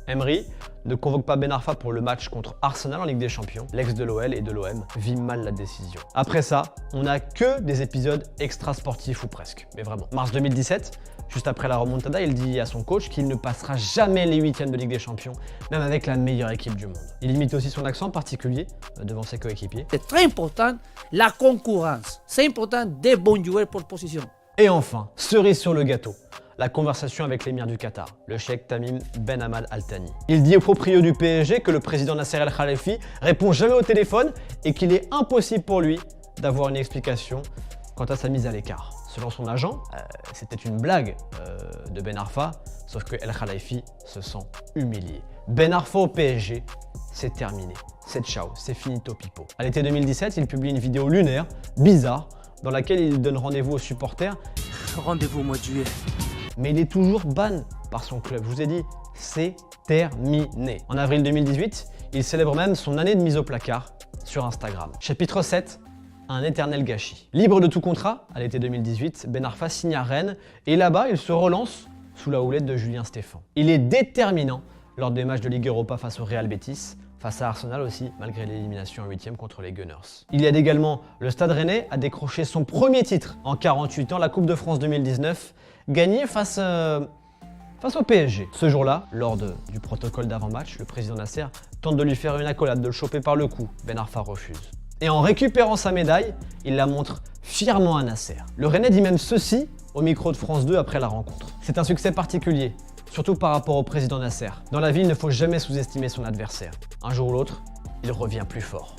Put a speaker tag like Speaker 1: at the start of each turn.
Speaker 1: Emery ne convoque pas Ben Arfa pour le match contre Arsenal en Ligue des Champions. L'ex de l'OL et de l'OM vit mal la décision. Après ça, on n'a que des épisodes extra-sportifs ou presque, mais vraiment. Mars 2017, juste après la remontada, il dit à son coach qu'il ne passera jamais les huitièmes de Ligue des Champions, même avec la meilleure équipe du monde. Il imite aussi son accent particulier devant ses coéquipiers.
Speaker 2: C'est très important la concurrence. C'est important des bons joueurs pour position.
Speaker 1: Et enfin, cerise sur le gâteau, la conversation avec l'émir du Qatar, le cheikh Tamim Ben Hamad Al Thani. Il dit au proprio du PSG que le président Nasser El Khelaïfi répond jamais au téléphone et qu'il est impossible pour lui d'avoir une explication quant à sa mise à l'écart. Selon son agent, c'était une blague de Ben Arfa, sauf que El Khelaïfi se sent humilié. Ben Arfa au PSG, c'est terminé. C'est ciao, c'est finito pipo. À l'été 2017, il publie une vidéo lunaire, bizarre, dans laquelle il donne rendez-vous aux supporters.
Speaker 2: Rendez-vous au mois de juillet.
Speaker 1: Mais il est toujours ban par son club. Je vous ai dit, c'est terminé. En avril 2018, il célèbre même son année de mise au placard sur Instagram. Chapitre 7, un éternel gâchis. Libre de tout contrat, à l'été 2018, Ben Arfa signe à Rennes et là-bas, il se relance sous la houlette de Julien Stéphan. Il est déterminant lors des matchs de Ligue Europa face au Real Betis, face à Arsenal aussi, malgré l'élimination en 8e contre les Gunners. Il aide également le Stade Rennais à décrocher son premier titre en 48 ans, la Coupe de France 2019, gagnée face au PSG. Ce jour-là, lors du protocole d'avant-match, le président Nasser tente de lui faire une accolade, de le choper par le cou. Ben Arfa refuse. Et en récupérant sa médaille, il la montre fièrement à Nasser. Le Rennais dit même ceci au micro de France 2 après la rencontre. C'est un succès particulier, surtout par rapport au président Nasser. Dans la vie, il ne faut jamais sous-estimer son adversaire. Un jour ou l'autre, il revient plus fort.